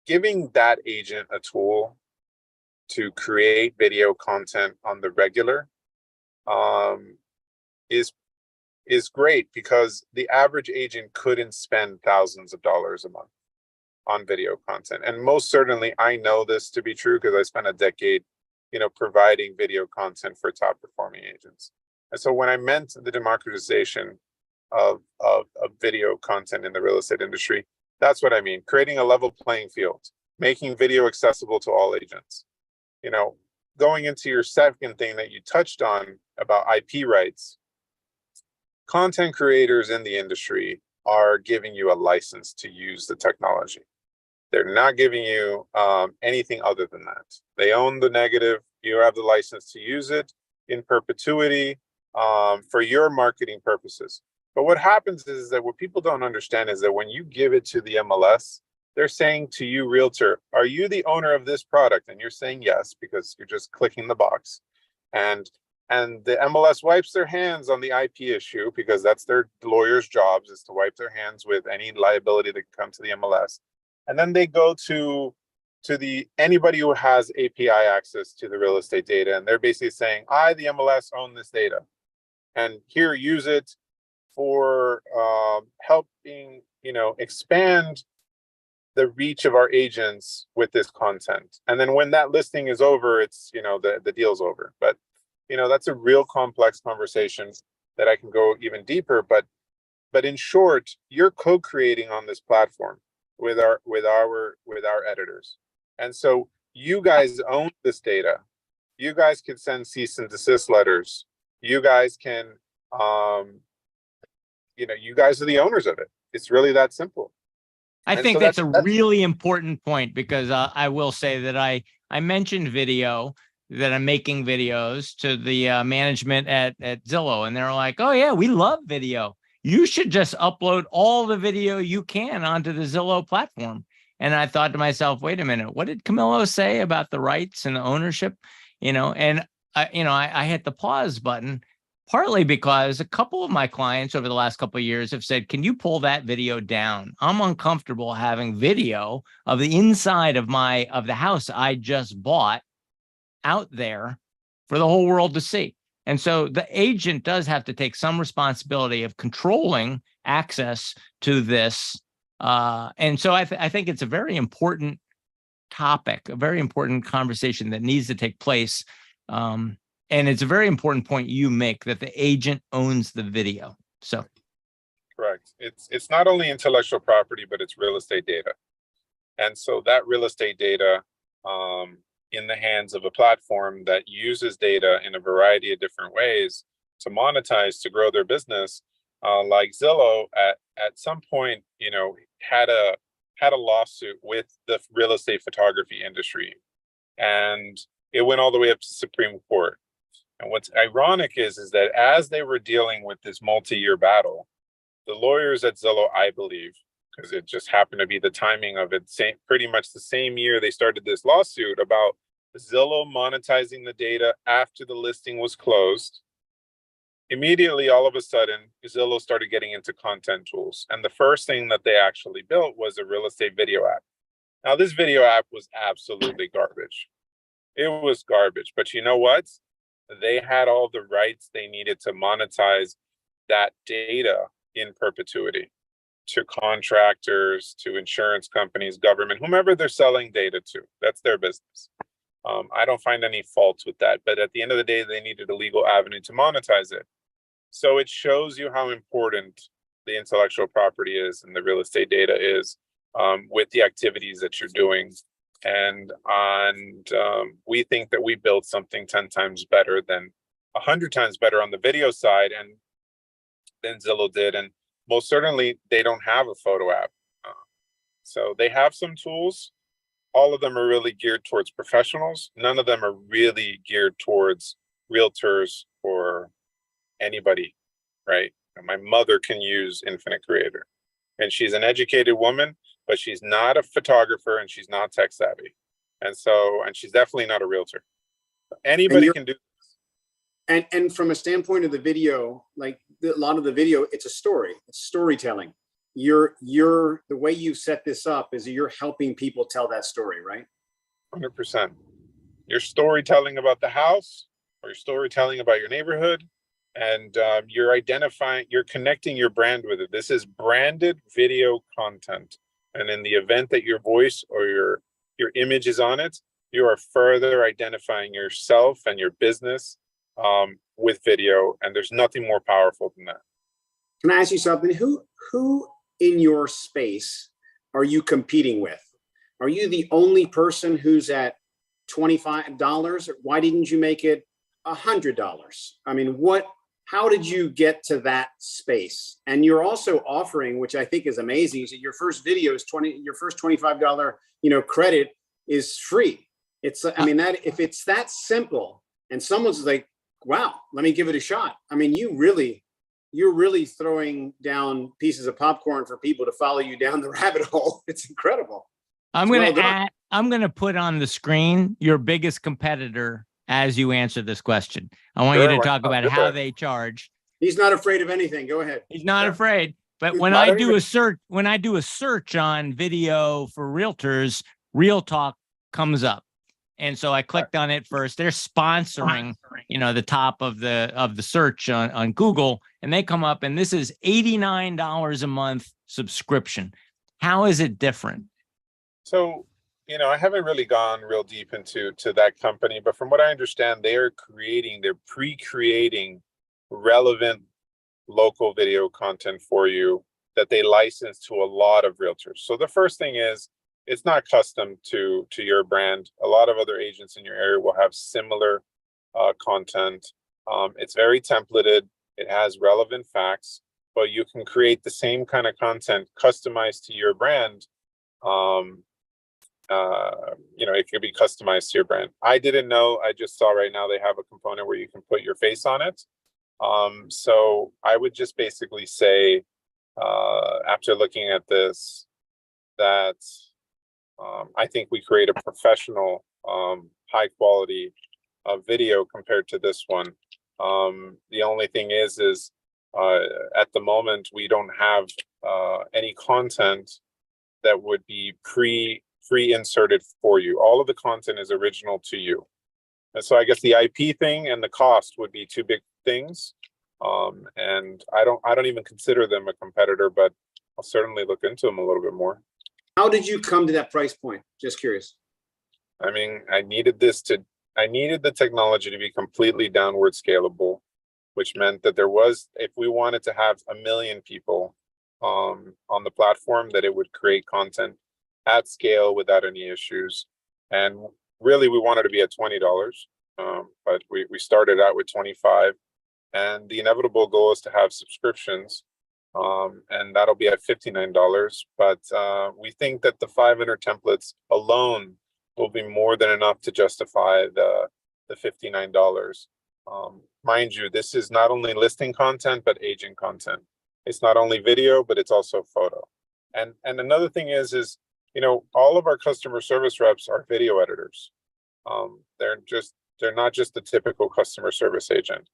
giving that agent a tool to create video content on the regular is great, because the average agent couldn't spend thousands of dollars a month on video content. And most certainly I know this to be true because I spent a decade, providing video content for top performing agents. And so when I meant the democratization of video content in the real estate industry, that's what I mean. Creating a level playing field, making video accessible to all agents. Going into your second thing that you touched on about IP rights, content creators in the industry are giving you a license to use the technology. They're not giving you anything other than that. They own the negative. You have the license to use it in perpetuity for your marketing purposes. But what happens is that what people don't understand is that when you give it to the MLS, they're saying to you, realtor, are you the owner of this product? And you're saying yes, because you're just clicking the box. And the MLS wipes their hands on the IP issue, because that's their lawyer's jobs, is to wipe their hands with any liability that can come to the MLS. And then they go to anybody who has API access to the real estate data. And they're basically saying, I, the MLS, own this data. And here, use it for helping, expand the reach of our agents with this content. And then when that listing is over, it's, the deal's over. But, that's a real complex conversation that I can go even deeper. But in short, you're co-creating on this platform with our editors. And so you guys own this data. You guys can send cease and desist letters. You guys can, you guys are the owners of it. It's really that simple. I think that's a really important point, because I will say that I mentioned video, that I'm making videos to the management at Zillow, and they're like, oh yeah, we love video. You should just upload all the video you can onto the Zillow platform. And I thought to myself, wait a minute, what did Camillo say about the rights and the ownership? And I hit the pause button partly because a couple of my clients over the last couple of years have said, can you pull that video down? I'm uncomfortable having video of the inside of the house I just bought out there for the whole world to see. And so the agent does have to take some responsibility of controlling access to this. And so I think it's a very important topic, a very important conversation that needs to take place. And it's a very important point you make that the agent owns the video. So correct. It's not only intellectual property, but it's real estate data. And so that real estate data in the hands of a platform that uses data in a variety of different ways to monetize, to grow their business, like Zillow at some point, had a lawsuit with the real estate photography industry, and it went all the way up to Supreme Court. And what's ironic is that as they were dealing with this multi-year battle, the lawyers at Zillow, I believe, because it just happened to be the timing of it, pretty much the same year they started this lawsuit about Zillow monetizing the data after the listing was closed. Immediately, all of a sudden, Zillow started getting into content tools. And the first thing that they actually built was a real estate video app. Now, this video app was absolutely garbage. It was garbage. But you know what? They had all the rights they needed to monetize that data in perpetuity to contractors, to insurance companies, government, whomever they're selling data to. That's their business. I don't find any faults with that. But at the end of the day, they needed a legal avenue to monetize it. So it shows you how important the intellectual property is and the real estate data is with the activities that you're doing. And we think that we built something 10 times better than 100 times better on the video side and than Zillow did. And most certainly they don't have a photo app. So they have some tools. All of them are really geared towards professionals. None of them are really geared towards realtors or anybody, right? And my mother can use Infinite Creator, and she's an educated woman, but she's not a photographer and she's not tech savvy. And she's definitely not a realtor. Anybody can do this. And from a standpoint of the video, like a lot of the video, it's a story, it's storytelling. The way you set this up is you're helping people tell that story, right? 100%. You're storytelling about the house, or you're storytelling about your neighborhood, and you're connecting your brand with it. This is branded video content. And in the event that your voice or your image is on it, you are further identifying yourself and your business with video. And there's nothing more powerful than that. Can I ask you something? Who in your space are you competing with? Are you the only person who's at $25? Why didn't you make it $100? I mean, how did you get to that space? And you're also offering, which I think is amazing, you said your first video is your first $25, credit is free. I mean, that if it's that simple and someone's like, wow, let me give it a shot. I mean, you're really throwing down pieces of popcorn for people to follow you down the rabbit hole. It's incredible. I'm going to put on the screen your biggest competitor as you answer this question. I want you to talk about how they charge. He's not afraid of anything. Go ahead. He's not afraid. But when I do a search on video for realtors, Real Talk comes up. And so I clicked on it first. They're sponsoring, the top of the search on Google, and they come up, and this is $89 a month subscription. How is it different? So, I haven't really gone real deep into that company, but from what I understand, they're pre-creating relevant local video content for you that they license to a lot of realtors. So the first thing is, it's not custom to your brand. A lot of other agents in your area will have similar content. It's very templated. It has relevant facts, but you can create the same kind of content customized to your brand. It could be customized to your brand. I didn't know. I just saw right now they have a component where you can put your face on it. So I would just basically say, after looking at this, that I think we create a professional, high quality video compared to this one. The only thing is at the moment we don't have any content that would be pre-inserted for you. All of the content is original to you. And so I guess the IP thing and the cost would be two big things. And I don't even consider them a competitor, but I'll certainly look into them a little bit more. How did you come to that price point? Just curious. I mean, I needed the technology to be completely downward scalable, which meant that if we wanted to have 1 million people on the platform, that it would create content at scale without any issues. And really, we wanted to be at $20, but we started out with 25. And the inevitable goal is to have subscriptions, and that'll be at $59. But we think that the 500 templates alone will be more than enough to justify the $59. Mind you, this is not only listing content, but agent content. It's not only video, but it's also photo. And another thing is, all of our customer service reps are video editors. They're not just the typical customer service agent.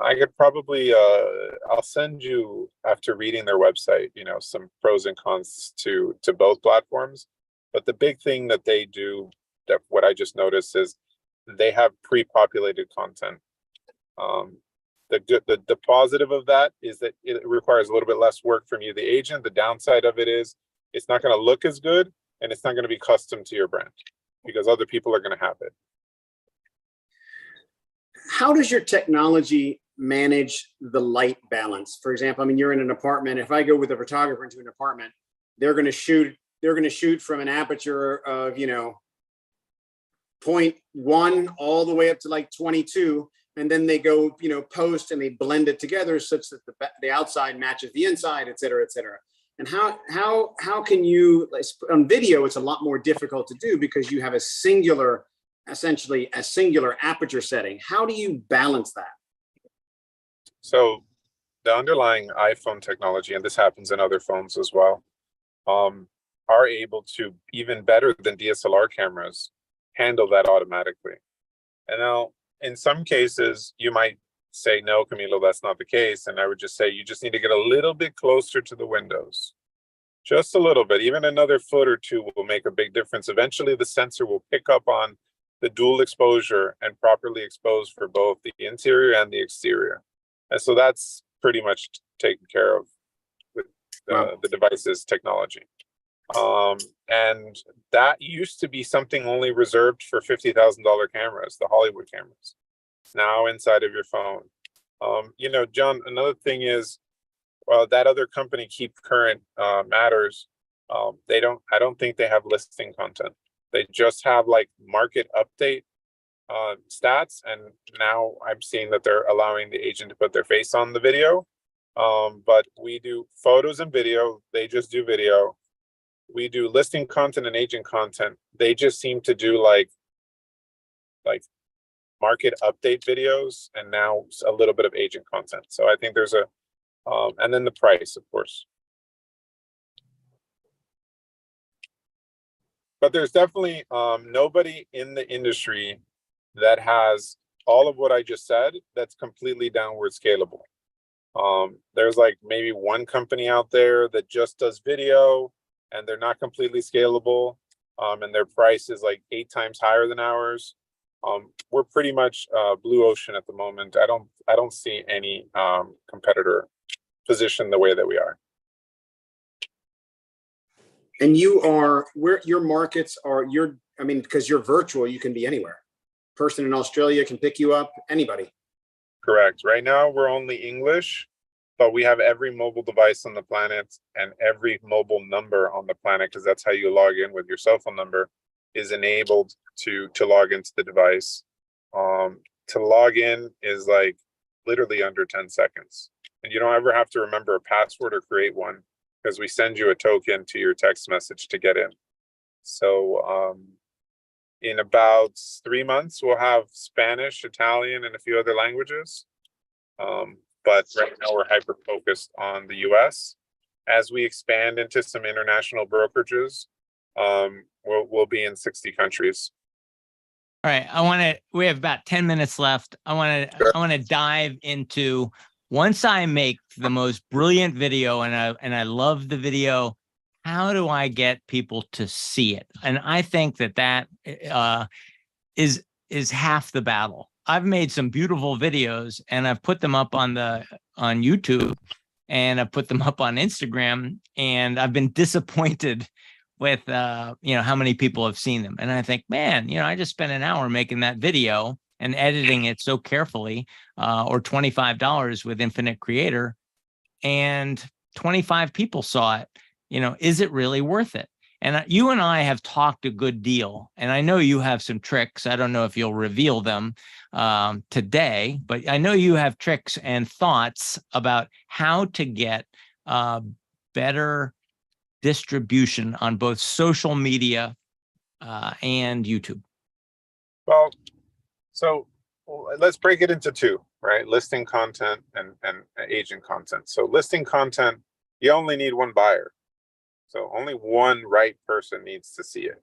I could probably, I'll send you, after reading their website, some pros and cons to both platforms. But the big thing that they do, that what I just noticed, is they have pre-populated content. The positive of that is that it requires a little bit less work from you, the agent. The downside of it is it's not going to look as good, and it's not going to be custom to your brand because other people are going to have it. How does your technology manage the light balance? For example, I mean, you're in an apartment. If I go with a photographer into an apartment, they're going to shoot from an aperture of, 0.1 all the way up to like 22. And then they go, post, and they blend it together such that the outside matches the inside, et cetera, et cetera. And how can you, on video, it's a lot more difficult to do because you have essentially a singular aperture setting. How do you balance that? So the underlying iPhone technology, and this happens in other phones as well, are able to, even better than DSLR cameras, handle that automatically. And now, in some cases, you might say, no, Camilo, that's not the case. And I would just say, you just need to get a little bit closer to the windows. Just a little bit, even another foot or two will make a big difference. Eventually, the sensor will pick up on the dual exposure and properly expose for both the interior and the exterior. And so that's pretty much taken care of with the device's technology. And that used to be something only reserved for $50,000 cameras, the Hollywood cameras, now inside of your phone. John, another thing is, that other company, Keep Current Matters, I don't think they have listing content. They just have like market update stats. And now I'm seeing that they're allowing the agent to put their face on the video. But we do photos and video. They just do video. We do listing content and agent content. They just seem to do like market update videos, and now a little bit of agent content. So I think there's and then the price, of course. But there's definitely nobody in the industry that has all of what I just said that's completely downward scalable. There's like maybe one company out there that just does video, and they're not completely scalable, and their price is like 8 times higher than ours. We're pretty much blue ocean at the moment. I don't see any competitor position the way that we are. And you are, where your markets are, because you're virtual, you can be anywhere. Person in Australia can pick you up, anybody. Correct. Right now, we're only English, but we have every mobile device on the planet and every mobile number on the planet, because that's how you log in with your cell phone number, is enabled to log into the device. To log in is like literally under 10 seconds. And you don't ever have to remember a password or create one, because we send you a token to your text message to get in. So in about 3 months, we'll have Spanish, Italian, and a few other languages. But right now we're hyper-focused on the US. As we expand into some international brokerages, we'll be in 60 countries. All right, we have about 10 minutes left. I want to dive into, once I make the most brilliant video and I love the video, how do I get people to see it? And I think that is half the battle. I've made some beautiful videos and I've put them up on YouTube, and I've put them up on Instagram, and I've been disappointed with how many people have seen them. And I think, man, I just spent an hour making that video and editing it so carefully, or $25 with Infinite Creator, and 25 people saw it. Is it really worth it? And you and I have talked a good deal, and I know you have some tricks. I don't know if you'll reveal them today, but I know you have tricks and thoughts about how to get better distribution on both social media and YouTube. Well, so let's break it into two, right? Listing content and agent content. So listing content, you only need one buyer. So only one right person needs to see it.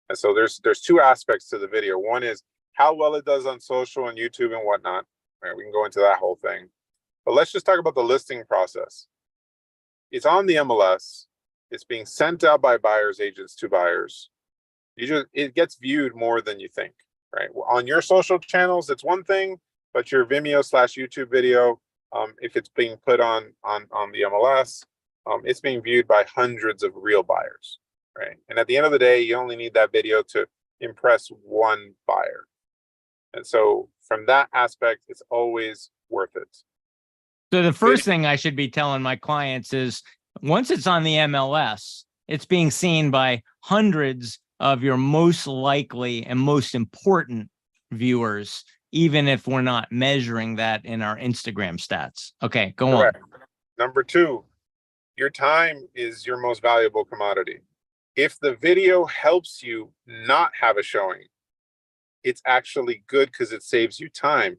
And so there's two aspects to the video. One is how well it does on social and YouTube and whatnot. Right, we can go into that whole thing. But let's just talk about the listing process. It's on the MLS. It's being sent out by buyers agents to buyers. It gets viewed more than you think, right? On your social channels, it's one thing, but your Vimeo/YouTube video, if it's being put on the MLS, it's being viewed by hundreds of real buyers, right? And at the end of the day, you only need that video to impress one buyer. And so from that aspect, it's always worth it. So the first thing I should be telling my clients is, once it's on the MLS, it's being seen by hundreds of your most likely and most important viewers, even if we're not measuring that in our Instagram stats. Okay, go on. Number two, your time is your most valuable commodity. If the video helps you not have a showing, it's actually good because it saves you time.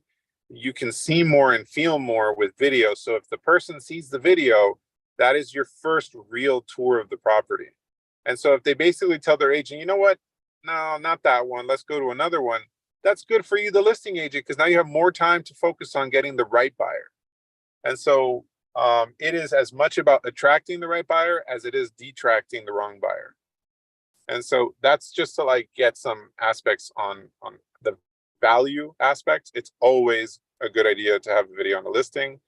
You can see more and feel more with video. So if the person sees the video, that is your first real tour of the property. And so if they basically tell their agent, you know what, no, not that one, let's go to another one, that's good for you, the listing agent, because now you have more time to focus on getting the right buyer. And so it is as much about attracting the right buyer as it is detracting the wrong buyer. And so that's just to like get some aspects on the value aspect. It's always a good idea to have a video on a listing,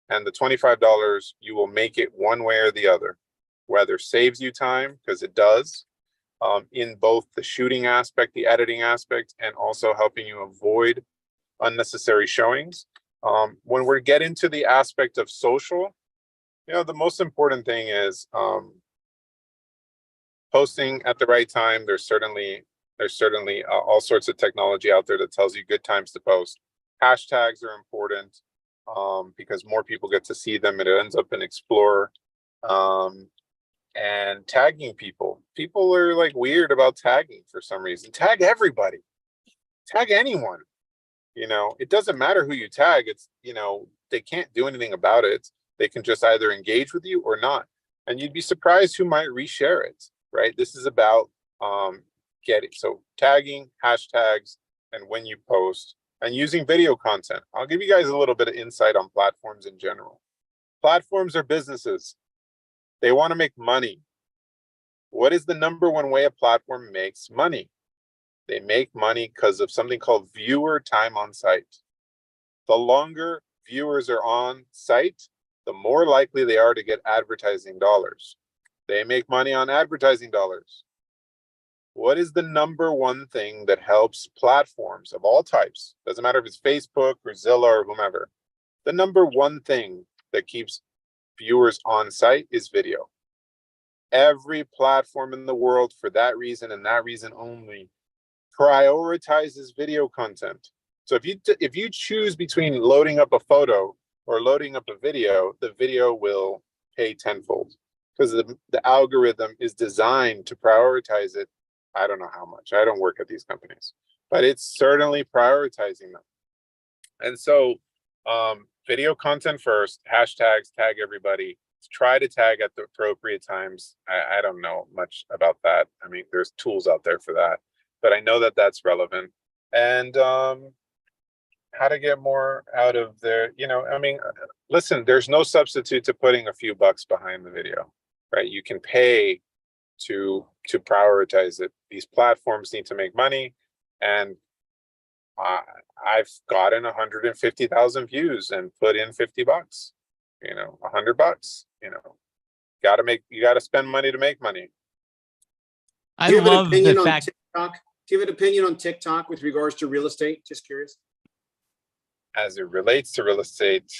and the $25, you will make it one way or the other, whether saves you time, because it does, in both the shooting aspect, the editing aspect, and also helping you avoid unnecessary showings. When we get into the aspect of social, the most important thing is posting at the right time. There's certainly all sorts of technology out there that tells you good times to post. Hashtags are important because more people get to see them. It ends up in Explorer. And tagging people. People are like weird about tagging for some reason. Tag everybody. Tag anyone. It doesn't matter who you tag. It's, they can't do anything about it. They can just either engage with you or not. And you'd be surprised who might reshare it, right? This is about so tagging, hashtags, and when you post, and using video content. I'll give you guys a little bit of insight on platforms in general. Platforms are businesses. They want to make money. What is the number one way a platform makes money? They make money because of something called viewer time on site. The longer viewers are on site, the more likely they are to get advertising dollars. They make money on advertising dollars. What is the number one thing that helps platforms of all types? Doesn't matter if it's Facebook or Zillow or whomever. The number one thing that keeps viewers on site is video. Every platform in the world, for that reason and that reason only, prioritizes video content. So if you choose between loading up a photo or loading up a video, the video will pay tenfold because the algorithm is designed to prioritize it. I don't know how much. I don't work at these companies, but it's certainly prioritizing them. And so video content first, hashtags, tag everybody, try to tag at the appropriate times. I don't know much about that. I mean, there's tools out there for that, but I know that that's relevant. and how to get more out of their, I mean, listen, there's no substitute to putting a few bucks behind the video, right? You can pay to prioritize it. These platforms need to make money, and I've gotten 150,000 views and put in 50 bucks, $100, you got to spend money to make money. I Do you have an love opinion the on fact. TikTok? Do you have an opinion on TikTok with regards to real estate? Just curious. As it relates to real estate,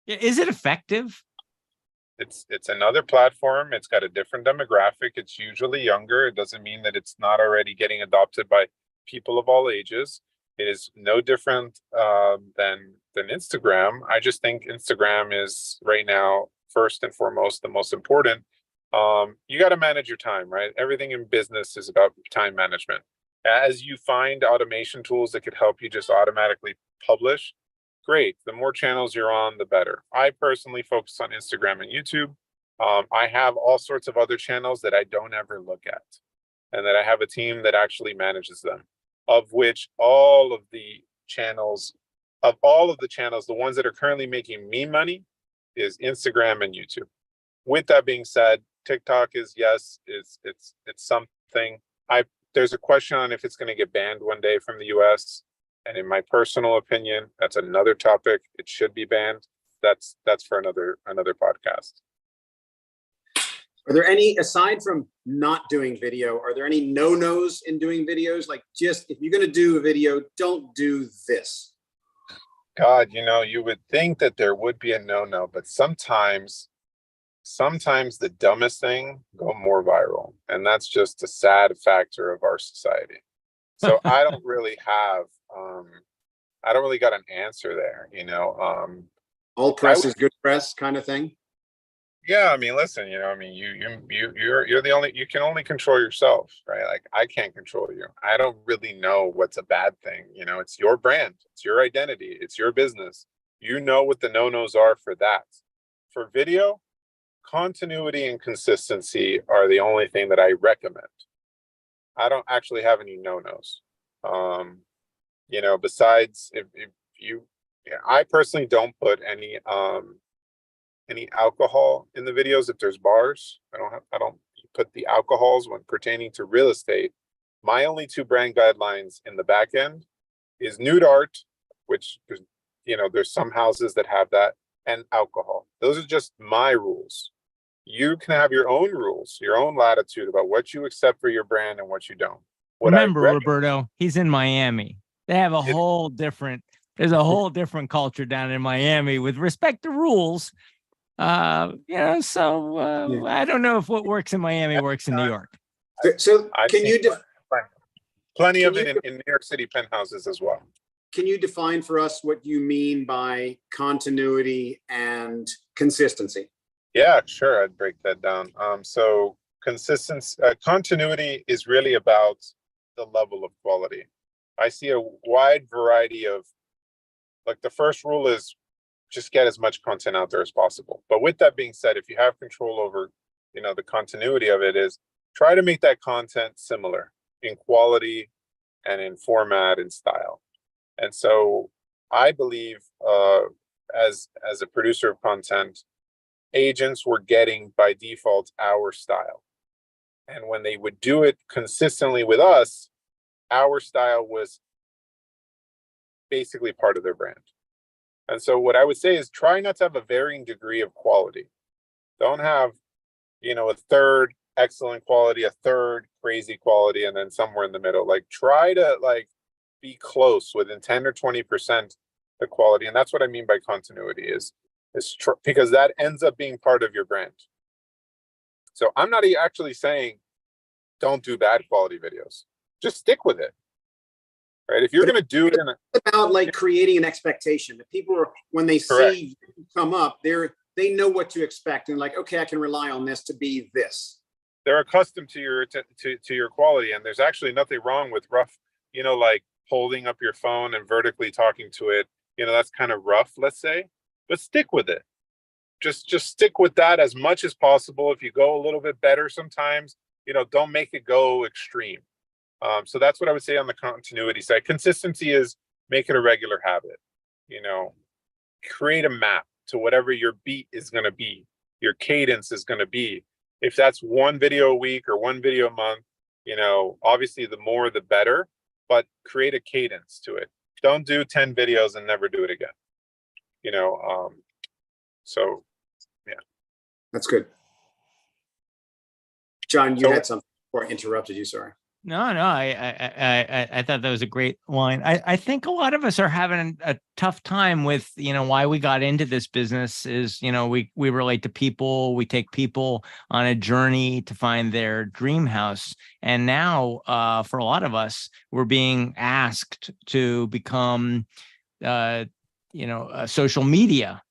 Is it effective? it's another platform. It's got a different demographic. It's usually younger. It doesn't mean that it's not already getting adopted by people of all ages. It is no different than Instagram. I just think Instagram is right now, first and foremost, the most important. You got to manage your time, right? Everything in business is about time management. As you find automation tools that could help you just automatically publish, great. The more channels you're on, the better. I personally focus on Instagram and YouTube. I have all sorts of other channels that I don't ever look at, and that I have a team that actually manages them, of which all of the channels, the ones that are currently making me money is Instagram and YouTube. With that being said, TikTok is, yes, it's something. There's a question on if it's going to get banned one day from the US. And in my personal opinion, that's another topic. It should be banned. That's for another podcast. Are there any, aside from not doing video, are there any no-nos in doing videos? Like, just, if you're going to do a video, don't do this. God, you would think that there would be a no-no, but sometimes the dumbest thing go more viral, and that's just a sad factor of our society. So I don't really got an answer there, All press is good press kind of thing. Yeah, I mean, listen, you're the only, you can only control yourself, right? Like, I can't control you. I don't really know what's a bad thing. It's your brand, it's your identity, it's your business. You know what the no-nos are for that. For video, continuity and consistency are the only thing that I recommend. I don't actually have any no-nos. Besides I personally don't put any alcohol in the videos. If there's bars, I don't put the alcohols when pertaining to real estate. My only two brand guidelines in the back end is nude art, which there's some houses that have that, and alcohol. Those are just my rules. You can have your own rules, your own latitude about what you accept for your brand and what you don't. Remember, Roberto, he's in Miami. They have a whole different, there's a whole different culture down in Miami with respect to rules. I don't know if what works in Miami works in New York. So can you plenty of it in New York City penthouses as well. Can you define for us what you mean by continuity and consistency? Yeah, sure. I'd break that down. So continuity is really about the level of quality. I see a wide variety of, like, the first rule is just get as much content out there as possible. But with that being said, if you have control over, the continuity of it, is try to make that content similar in quality and in format and style. And so I believe as a producer of content, agents were getting by default our style. And when they would do it consistently with us, our style was basically part of their brand. And so what I would say is try not to have a varying degree of quality. Don't have, a third excellent quality, a third crazy quality, and then somewhere in the middle. Like, try to be close within 10 or 20% the quality. And that's what I mean by continuity is because that ends up being part of your brand. So I'm not actually saying don't do bad quality videos. Just stick with it. Right? If you're going to do it it's about creating an expectation that people are, when they Correct. see you come up, they know what to expect and okay, I can rely on this to be this. They're accustomed to your quality, and there's actually nothing wrong with rough, like holding up your phone and vertically talking to it. That's kind of rough, let's say, but stick with it. Just stick with that as much as possible. If you go a little bit better sometimes, don't make it go extreme. So that's what I would say on the continuity side. Consistency is make it a regular habit. You know, create a map to whatever your beat is going to be, your cadence is going to be. If that's one video a week or one video a month, you know, obviously the more the better, but create a cadence to it. Don't do 10 videos and never do it again. You know, so yeah. That's good. John, you had something before I interrupted you, sorry. No, I thought that was a great line. I think a lot of us are having a tough time with, you know, why we got into this business is, you know, we relate to people, we take people on a journey to find their dream house. And now, for a lot of us, we're being asked to become, social media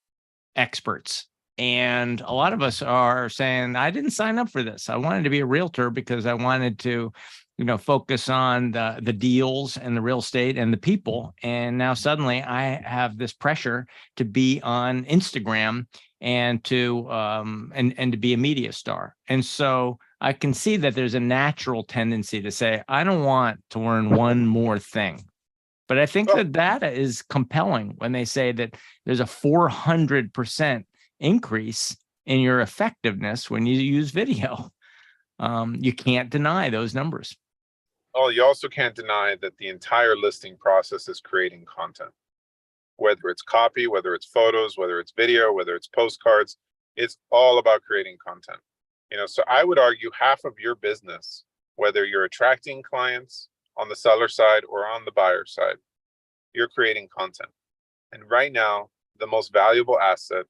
experts. And a lot of us are saying, I didn't sign up for this. I wanted to be a realtor because I wanted to, you know, focus on the deals and the real estate and the people. And now suddenly I have this pressure to be on Instagram and to and to be a media star. And so I can see that there's a natural tendency to say, I don't want to learn one more thing. But I think the data is compelling when they say that there's a 400% increase in your effectiveness when you use video. You can't deny those numbers. Oh, you also can't deny that the entire listing process is creating content, whether it's copy, whether it's photos, whether it's video, whether it's postcards, it's all about creating content. You know, so I would argue half of your business, whether you're attracting clients on the seller side or on the buyer side, you're creating content. And right now, the most valuable asset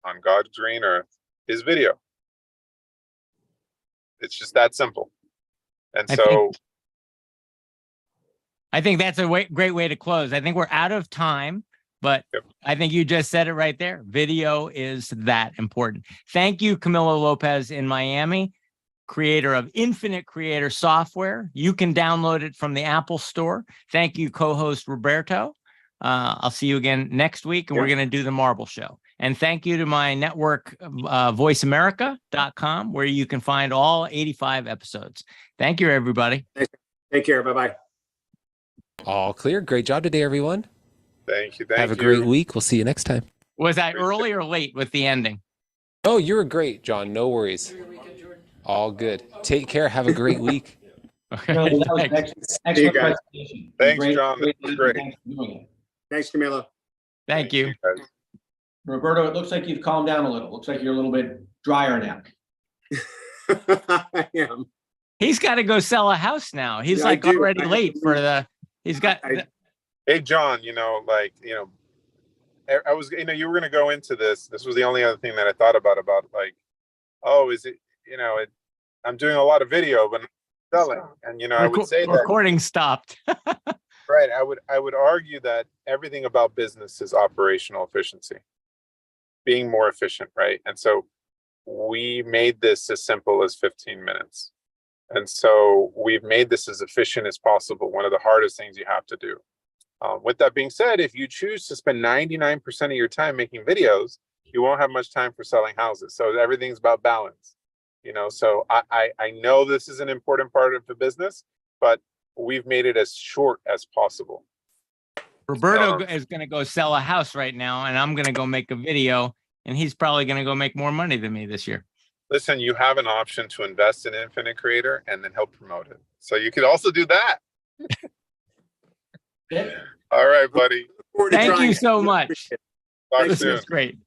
on God's green earth is video. It's just that simple. And I think that's a great way to close. I think we're out of time, but I think you just said it right there. Video is that important. Thank you, Camilo Lopez in Miami, creator of Infinite Creator Software. You can download it from the Apple Store. Thank you, co-host Roberto. I'll see you again next week, and we're going to do the Marble Show. And thank you to my network, voiceamerica.com, where you can find all 85 episodes. Thank you, everybody. Take care. Bye-bye. All clear. Great job today, everyone. Thank you. Have a great week. We'll see you next time. Was I early or late with the ending? Oh, you were great, John. No worries. All good. Take care. Have a great week. Okay. No, that was excellent presentation. Thanks, John. That was great. Thanks for doing it. Thanks, Camilo. Thank you. Roberto, it looks like you've calmed down a little. Looks like you're a little bit drier now. I am. He's got to go sell a house now. He's already late for the. He's got. Hey, John. You know, I was. You know, you were going to go into this. This was the only other thing that I thought about. Like, oh, is it? You know, I'm doing a lot of video, but I'm selling, and you know, I would say that recording stopped. Right. I would argue that everything about business is operational efficiency, being more efficient, right? And so we made this as simple as 15 minutes. And so we've made this as efficient as possible. One of the hardest things you have to do. With that being said, if you choose to spend 99% of your time making videos, you won't have much time for selling houses. So everything's about balance, you know? So I know this is an important part of the business, but we've made it as short as possible. Roberto is going to go sell a house right now, and I'm going to go make a video, and he's probably going to go make more money than me this year. Listen, you have an option to invest in Infinite Creator and then help promote it. So you could also do that. All right, buddy. Thank you so much. Talk This soon. was great.